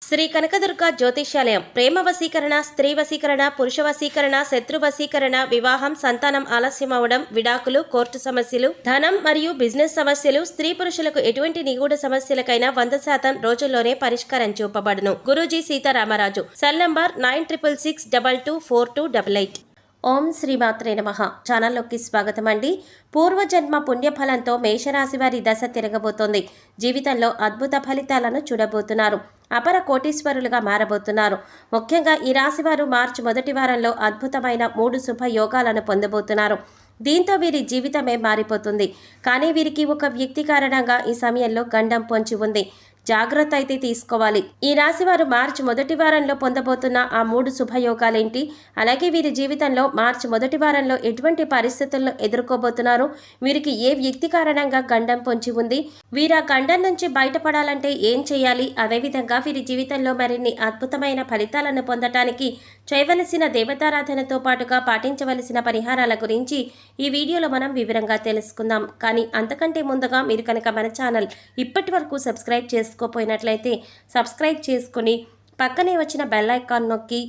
శ్రీ కనకదుర్గ జ్యోతిష్యాలయం ప్రేమ వశీకరణ, స్త్రీ వశీకరణ, పురుష వశీకరణ, శత్రు వశీకరణ, వివాహం, సంతానం ఆలస్యం అవడం, విడాకులు, కోర్టు సమస్యలు, ధనం మరియు బిజినెస్ సమస్యలు, స్త్రీ పురుషులకు ఎటువంటి నిగూఢ సమస్యలకైనా 100% రోజుల్లోనే పరిష్కారం చూపబడును. గురూజీ సీతారామరాజు. Cell number 9666224288. ఓం శ్రీమాత్రే నమః. ఛానల్లోకి స్వాగతం అండి. పూర్వజన్మ పుణ్యఫలంతో మేషరాశి వారి దశ తిరగబోతోంది. జీవితంలో అద్భుత ఫలితాలను చూడబోతున్నారు. అపర కోటీశ్వరులుగా మారబోతున్నారు. ముఖ్యంగా ఈ రాశి వారు మార్చి మొదటి వారంలో అద్భుతమైన 3 శుభ యోగాలను పొందబోతున్నారు. దీంతో వీరి జీవితమే మారిపోతుంది. కానీ వీరికి ఒక వ్యక్తి కారణంగా ఈ సమయంలో గండం పొంచి ఉంది. జాగ్రత్త అయితే తీసుకోవాలి. ఈ రాశి వారు మార్చి మొదటి వారంలో పొందబోతున్న ఆ 3 శుభయోగాలేంటి, అలాగే వీరి జీవితంలో మార్చి మొదటి వారంలో ఎటువంటి పరిస్థితులను ఎదుర్కోబోతున్నారు, వీరికి ఏ వ్యక్తి కారణంగా గండం పొంచి ఉంది, వీరు ఆ గండం నుంచి బయటపడాలంటే ఏం చేయాలి, అదేవిధంగా వీరి జీవితంలో మరిన్ని అద్భుతమైన ఫలితాలను పొందటానికి చేయవలసిన దేవతారాధనతో పాటుగా పాటించవలసిన పరిహారాల గురించి ఈ వీడియోలో మనం వివరంగా తెలుసుకుందాం. కానీ అంతకంటే ముందుగా మీరు కనుక మన ఛానల్ ఇప్పటి వరకు సబ్స్క్రైబ్ చేసుకోపోయినట్లయితే సబ్స్క్రైబ్ చేసుకుని పక్కనే వచ్చిన బెల్ ఐకాన్ నొక్కి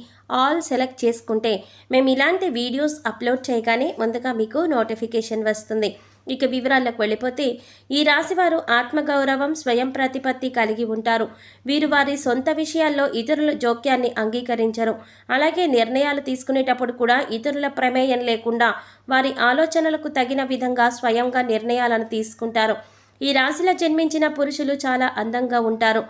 ఆల్ సెలెక్ట్ చేసుకుంటే మేము ఇలాంటి వీడియోస్ అప్లోడ్ చేయగానే ముందుగా మీకు నోటిఫికేషన్ వస్తుంది. ఇక వివరాల్లోకి వెళ్ళిపోతే, ఈ రాశివారు ఆత్మగౌరవం, స్వయం ప్రతిపత్తి కలిగి ఉంటారు. వీరు వారి సొంత విషయాల్లో ఇతరుల జోక్యాన్ని అంగీకరించరు. అలాగే నిర్ణయాలు తీసుకునేటప్పుడు కూడా ఇతరుల ప్రమేయం లేకుండా వారి ఆలోచనలకు తగిన విధంగా స్వయంగా నిర్ణయాలను తీసుకుంటారు. ఈ రాశిలో జన్మించిన పురుషులు చాలా అందంగా ఉంటారు.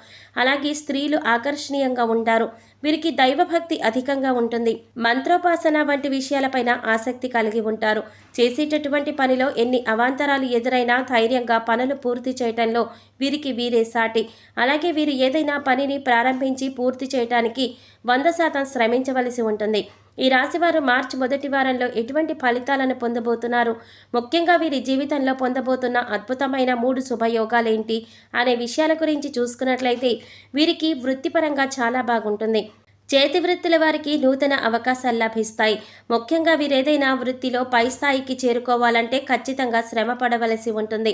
అలాగే స్త్రీలు ఆకర్షణీయంగా ఉంటారు. వీరికి దైవభక్తి అధికంగా ఉంటుంది. మంత్రోపాసన వంటి విషయాలపైన ఆసక్తి కలిగి ఉంటారు. చేసేటటువంటి పనిలో ఎన్ని అవాంతరాలు ఎదురైనా ధైర్యంగా పనులు పూర్తి చేయటంలో వీరికి వీరే సాటి. అలాగే వీరు ఏదైనా పనిని ప్రారంభించి పూర్తి చేయటానికి 100% శ్రమించవలసి ఉంటుంది. ఈ రాశివారు మార్చి మొదటి వారంలో ఎటువంటి ఫలితాలను పొందబోతున్నారు, ముఖ్యంగా వీరి జీవితంలో పొందబోతున్న అద్భుతమైన 3 శుభయోగాలేంటి అనే విషయాల గురించి చూసుకున్నట్లయితే, వీరికి వృత్తిపరంగా చాలా బాగుంటుంది. చేతి వృత్తుల వారికి నూతన అవకాశాలు లభిస్తాయి. ముఖ్యంగా వీరేదైనా వృత్తిలో పై స్థాయికి చేరుకోవాలంటే ఖచ్చితంగా శ్రమ పడవలసి ఉంటుంది.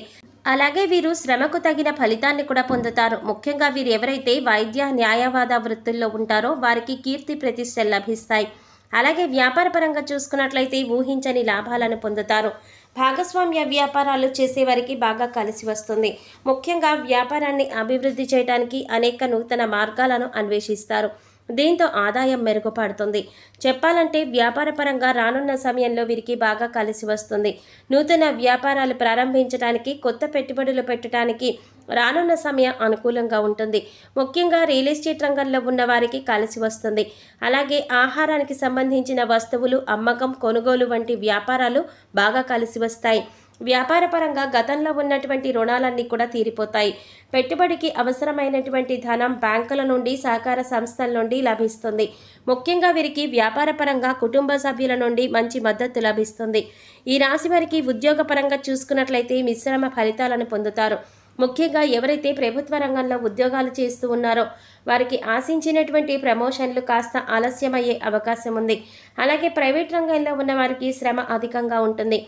అలాగే వీరు శ్రమకు తగిన ఫలితాన్ని కూడా పొందుతారు. ముఖ్యంగా వీరు ఎవరైతే వైద్య, న్యాయవాద వృత్తుల్లో ఉంటారో వారికి కీర్తి ప్రతిష్టలు లభిస్తాయి. అలాగే వ్యాపార పరంగా చూసుకున్నట్లయితే ఊహించని లాభాలను పొందుతారు. భాగస్వామ్య వ్యాపారాలు చేసేవారికి బాగా కలిసి వస్తుంది. ముఖ్యంగా వ్యాపారాన్ని అభివృద్ధి చేయడానికి అనేక నూతన మార్గాలను అన్వేషిస్తారు. దీంతో ఆదాయం మెరుగుపడుతుంది. చెప్పాలంటే వ్యాపార పరంగా రానున్న సమయంలో వీరికి బాగా కలిసి వస్తుంది. నూతన వ్యాపారాలు ప్రారంభించడానికి, కొత్త పెట్టుబడులు పెట్టడానికి రానున్న సమయం అనుకూలంగా ఉంటుంది. ముఖ్యంగా రియల్ ఎస్టేట్ రంగంలో ఉన్న వారికి కలిసి వస్తుంది. అలాగే ఆహారానికి సంబంధించిన వస్తువులు అమ్మకం, కొనుగోలు వంటి వ్యాపారాలు బాగా కలిసి వస్తాయి. వ్యాపారపరంగా గతంలో ఉన్నటువంటి రుణాలన్నీ కూడా తీరిపోతాయి. పెట్టుబడికి అవసరమైనటువంటి ధనం బ్యాంకుల నుండి, సహకార సంస్థల నుండి లభిస్తుంది. ముఖ్యంగా వీరికి వ్యాపారపరంగా కుటుంబ సభ్యుల నుండి మంచి మద్దతు లభిస్తుంది. ఈ రాశి వారికి ఉద్యోగపరంగా చూసుకున్నట్లయితే మిశ్రమ ఫలితాలను పొందుతారు. ముఖ్యంగా ఎవరైతే ప్రభుత్వ రంగంలో ఉద్యోగాలు చేస్తూ ఉన్నారో వారికి ఆశించినటువంటి ప్రమోషన్లు కాస్త ఆలస్యమయ్యే అవకాశం ఉంది. అలాగే ప్రైవేట్ రంగంలో ఉన్న వారికి శ్రమ అధికంగా ఉంటుంది.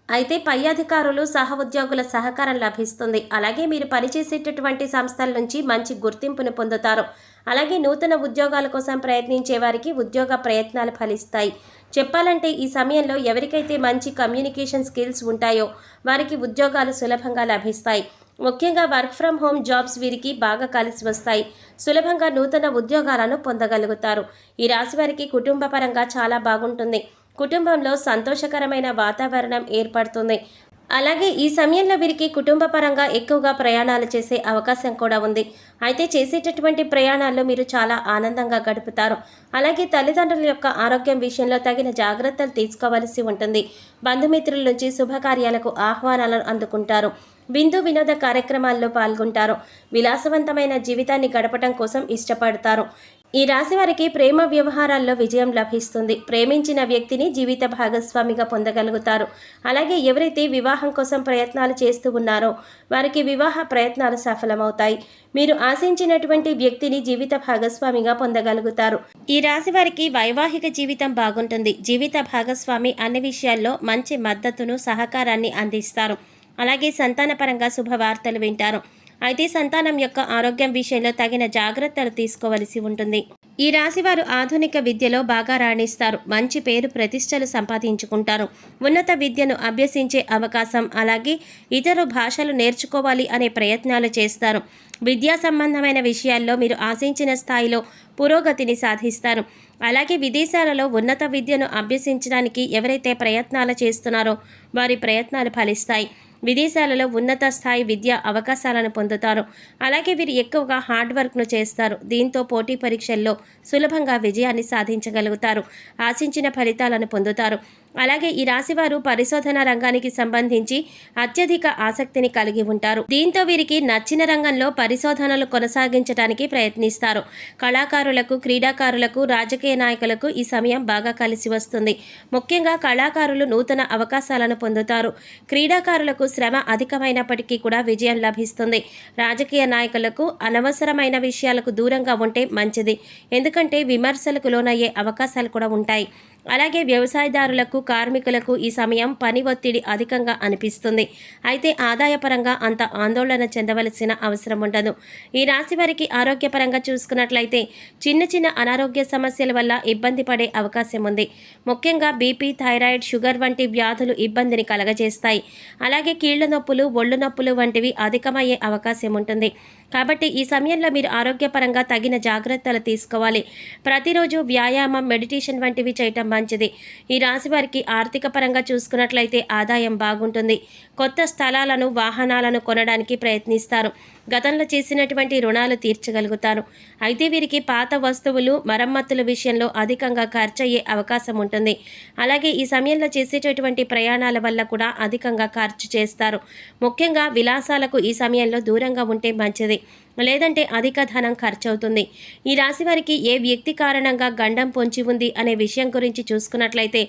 అయితే పై అధికారులు, సహ ఉద్యోగుల సహకారం లభిస్తుంది. అలాగే మీరు పనిచేసేటటువంటి సంస్థల నుంచి మంచి గుర్తింపును పొందుతారు. అలాగే నూతన ఉద్యోగాల కోసం ప్రయత్నించే వారికి ఉద్యోగ ప్రయత్నాలు ఫలిస్తాయి. చెప్పాలంటే ఈ సమయంలో ఎవరికైతే మంచి కమ్యూనికేషన్ స్కిల్స్ ఉంటాయో వారికి ఉద్యోగాలు సులభంగా లభిస్తాయి. ముఖ్యంగా వర్క్ ఫ్రమ్ హోమ్ జాబ్స్ వీరికి బాగా కలిసి వస్తాయి. సులభంగా నూతన ఉద్యోగాలను పొందగలుగుతారు. ఈ రాశి వారికి కుటుంబ పరంగా చాలా బాగుంటుంది. కుటుంబంలో సంతోషకరమైన వాతావరణం ఏర్పడుతుంది. అలాగే ఈ సమయంలో వీరికి కుటుంబ పరంగా ఎక్కువగా ప్రయాణాలు చేసే అవకాశం కూడా ఉంది. అయితే చేసేటటువంటి ప్రయాణాల్లో మీరు చాలా ఆనందంగా గడుపుతారు. అలాగే తల్లిదండ్రుల యొక్క ఆరోగ్యం విషయంలో తగిన జాగ్రత్తలు తీసుకోవలసి ఉంటుంది. బంధుమిత్రుల నుంచి శుభకార్యాలకు ఆహ్వానాలను అందుకుంటారు. విందు వినోద కార్యక్రమాల్లో పాల్గొంటారు. విలాసవంతమైన జీవితాన్ని గడపడం కోసం ఇష్టపడతారు. ఈ రాశి వారికి ప్రేమ వ్యవహారాల్లో విజయం లభిస్తుంది. ప్రేమించిన వ్యక్తిని జీవిత భాగస్వామిగా పొందగలుగుతారు. అలాగే ఎవరైతే వివాహం కోసం ప్రయత్నాలు చేస్తూ ఉన్నారో వారికి వివాహ ప్రయత్నాలు సఫలమవుతాయి. మీరు ఆశించినటువంటి వ్యక్తిని జీవిత భాగస్వామిగా పొందగలుగుతారు. ఈ రాశి వారికి వైవాహిక జీవితం బాగుంటుంది. జీవిత భాగస్వామి అన్ని విషయాల్లో మంచి మద్దతును, సహకారాన్ని అందిస్తారు. అలాగే సంతానపరంగా శుభవార్తలు వింటారు. అయితే సంతానం యొక్క ఆరోగ్యం విషయంలో తగిన జాగ్రత్తలు తీసుకోవలసి ఉంటుంది. ఈ రాశివారు ఆధునిక విద్యలో బాగా రాణిస్తారు. మంచి పేరు ప్రతిష్టలు సంపాదించుకుంటారు. ఉన్నత విద్యను అభ్యసించే అవకాశం, అలాగే ఇతర భాషలు నేర్చుకోవాలి అనే ప్రయత్నాలు చేస్తారు. విద్యా సంబంధమైన విషయాల్లో మీరు ఆశించిన స్థాయిలో పురోగతిని సాధిస్తారు. అలాగే విదేశాలలో ఉన్నత విద్యను అభ్యసించడానికి ఎవరైతే ప్రయత్నాలు చేస్తున్నారో వారి ప్రయత్నాలు ఫలిస్తాయి. విదేశాలలో ఉన్నత స్థాయి విద్యా అవకాశాలను పొందుతారు. అలాగే వీరు ఎక్కువగా హార్డ్ వర్క్ను చేస్తారు. దీంతో పోటీ పరీక్షల్లో సులభంగా విజయాన్ని సాధించగలుగుతారు. ఆశించిన ఫలితాలను పొందుతారు. అలాగే ఈ రాశివారు పరిశోధన రంగానికి సంబంధించి అత్యధిక ఆసక్తిని కలిగి ఉంటారు. దీంతో వీరికి నచ్చిన రంగంలో పరిశోధనలు కొనసాగించడానికి ప్రయత్నిస్తారు. కళాకారులకు, క్రీడాకారులకు, రాజకీయ నాయకులకు ఈ సమయం బాగా కలిసి వస్తుంది. ముఖ్యంగా కళాకారులు నూతన అవకాశాలను పొందుతారు. క్రీడాకారులకు శ్రమ అధికమైనప్పటికీ కూడా విజయం లభిస్తుంది. రాజకీయ నాయకులకు అనవసరమైన విషయాలకు దూరంగా ఉంటే మంచిది. ఎందుకంటే విమర్శలకు లోనయ్యే అవకాశాలు కూడా ఉంటాయి. అలాగే వ్యవసాయదారులకు, కార్మికులకు ఈ సమయం పని ఒత్తిడి అధికంగా అనిపిస్తుంది. అయితే ఆదాయపరంగా అంత ఆందోళన చెందవలసిన అవసరం ఉండదు. ఈ రాశి వారికి ఆరోగ్యపరంగా చూసుకున్నట్లయితే చిన్న చిన్న అనారోగ్య సమస్యల వల్ల ఇబ్బంది పడే అవకాశం ఉంది. ముఖ్యంగా బీపీ, థైరాయిడ్, షుగర్ వంటి వ్యాధులు ఇబ్బందిని కలగజేస్తాయి. అలాగే కీళ్ల నొప్పులు, ఒళ్ళు నొప్పులు వంటివి అధికమయ్యే అవకాశం ఉంటుంది. కాబట్టి ఈ సమయంలో మీరు ఆరోగ్యపరంగా తగిన జాగ్రత్తలు తీసుకోవాలి. ప్రతిరోజు వ్యాయామం, మెడిటేషన్ వంటివి చేయటం మంచిది. ఈ రాశి వారికి ఆర్థిక పరంగా చూసుకున్నట్లయితే ఆదాయం బాగుంటుంది. కొత్త స్థలాలను, వాహనాలను కొనడానికి ప్రయత్నిస్తారు. గతంలో చేసినటువంటి రుణాలు తీర్చగలుగుతారు. అయితే వీరికి పాత వస్తువులు, మరమ్మతుల విషయంలో అధికంగా ఖర్చయ్యే అవకాశం ఉంటుంది. అలాగే ఈ సమయంలో చేసేటటువంటి ప్రయాణాల వల్ల కూడా అధికంగా ఖర్చు చేస్తారు. ముఖ్యంగా విలాసాలకు ఈ సమయంలో దూరంగా ఉంటే మంచిది. లేదంటే అధిక ధనం ఖర్చవుతుంది. ఈ రాశి వారికి ఏ వ్యక్తి కారణంగా గండం పొంచి ఉంది అనే విషయం గురించి చూసుకున్నట్లయితే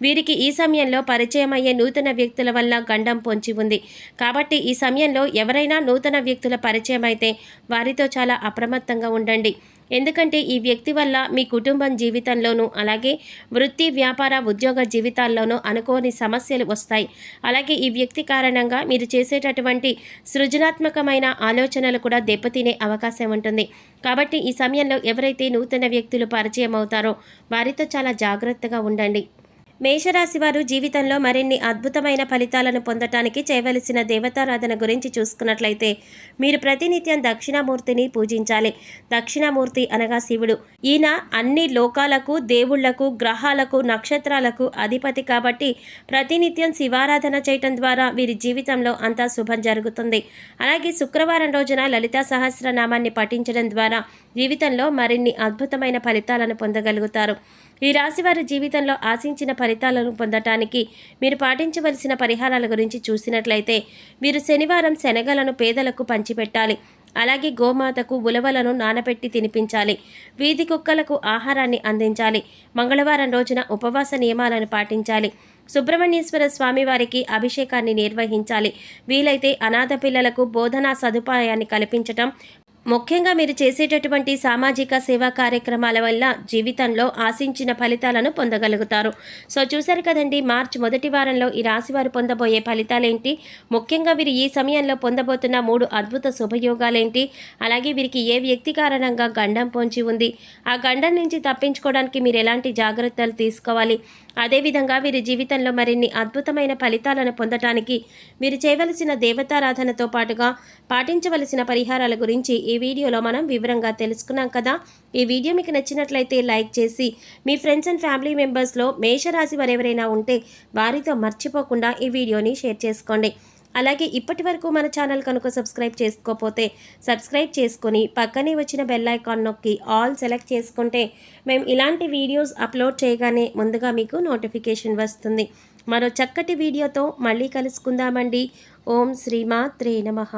వీరికి ఈ సమయంలో పరిచయం అయ్యే నూతన వ్యక్తుల వల్ల గండం పొంచి ఉంది. కాబట్టి ఈ సమయంలో ఎవరైనా నూతన వ్యక్తుల పరిచయం అయితే వారితో చాలా అప్రమత్తంగా ఉండండి. ఎందుకంటే ఈ వ్యక్తి వల్ల మీ కుటుంబం జీవితంలోనూ, అలాగే వృత్తి, వ్యాపార, ఉద్యోగ జీవితాల్లోనూ అనుకోని సమస్యలు వస్తాయి. అలాగే ఈ వ్యక్తి కారణంగా మీరు చేసేటటువంటి సృజనాత్మకమైన ఆలోచనలు కూడా దెబ్బతినే అవకాశం ఉంటుంది. కాబట్టి ఈ సమయంలో ఎవరైతే నూతన వ్యక్తులు పరిచయం అవుతారో వారితో చాలా జాగ్రత్తగా ఉండండి. మేషరాశి వారు జీవితంలో మరిన్ని అద్భుతమైన ఫలితాలను పొందటానికి చేయవలసిన దేవతారాధన గురించి చూసుకున్నట్లయితే మీరు ప్రతినిత్యం దక్షిణామూర్తిని పూజించాలి. దక్షిణామూర్తి అనగా శివుడు. ఈయన అన్ని లోకాలకు, దేవుళ్లకు, గ్రహాలకు, నక్షత్రాలకు అధిపతి. కాబట్టి ప్రతినిత్యం శివారాధన చేయటం ద్వారా వీరి జీవితంలో అంతా శుభం జరుగుతుంది. అలాగే శుక్రవారం రోజున లలితా సహస్రనామాన్ని పఠించడం ద్వారా జీవితంలో మరిన్ని అద్భుతమైన ఫలితాలను పొందగలుగుతారు. ఈ రాశివారి జీవితంలో ఆశించిన ఫలితాలను పొందటానికి మీరు పాటించవలసిన పరిహారాల గురించి చూసినట్లయితే మీరు శనివారం శనగలను పేదలకు పంచిపెట్టాలి. అలాగే గోమాతకు ఉలవలను నానబెట్టి తినిపించాలి. వీధి కుక్కలకు ఆహారాన్ని అందించాలి. మంగళవారం రోజున ఉపవాస నియమాలను పాటించాలి. సుబ్రహ్మణ్యేశ్వర స్వామివారికి అభిషేకాన్ని నిర్వహించాలి. వీలైతే అనాథ పిల్లలకు బోధనా సదుపాయాన్ని కల్పించటం, ముఖ్యంగా మీరు చేసేటటువంటి సామాజిక సేవా కార్యక్రమాల వల్ల జీవితంలో ఆశించిన ఫలితాలను పొందగలుగుతారు. సో చూశారు కదండి, మార్చి మొదటి వారంలో ఈ రాశివారు పొందబోయే ఫలితాలేంటి, ముఖ్యంగా వీరు ఈ సమయంలో పొందబోతున్న 3 అద్భుత శుభయోగాలేంటి, అలాగే వీరికి ఏ వ్యక్తి కారణంగా గండం పొంచి ఉంది, ఆ గండం నుంచి తప్పించుకోవడానికి మీరు ఎలాంటి జాగ్రత్తలు తీసుకోవాలి, అదేవిధంగా వీరి జీవితంలో మరిన్ని అద్భుతమైన ఫలితాలను పొందటానికి మీరు చేయవలసిన దేవతారాధనతో పాటుగా పాటించవలసిన పరిహారాల గురించి ఈ వీడియోలో మనం వివరంగా తెలుసుకున్నాం కదా. ఈ వీడియో మీకు నచ్చినట్లయితే లైక్ చేసి మీ ఫ్రెండ్స్ అండ్ ఫ్యామిలీ మెంబర్స్లో మేషరాశి వారు ఎవరైనా ఉంటే వారితో మర్చిపోకుండా ఈ వీడియోని షేర్ చేసుకోండి. అలాగే ఇప్పటి వరకు మన ఛానల్ కనుక సబ్స్క్రైబ్ చేసుకోకపోతే సబ్స్క్రైబ్ చేసుకొని పక్కనే వచ్చిన బెల్ ఐకాన్ నొక్కి ఆల్ సెలెక్ట్ చేసుకుంటే మేము ఇలాంటి వీడియోస్ అప్లోడ్ చేయగానే ముందుగా మీకు నోటిఫికేషన్ వస్తుంది. మరో చక్కటి వీడియోతో మళ్ళీ కలుసుకుందామండి. ఓం శ్రీమాత్రే నమః.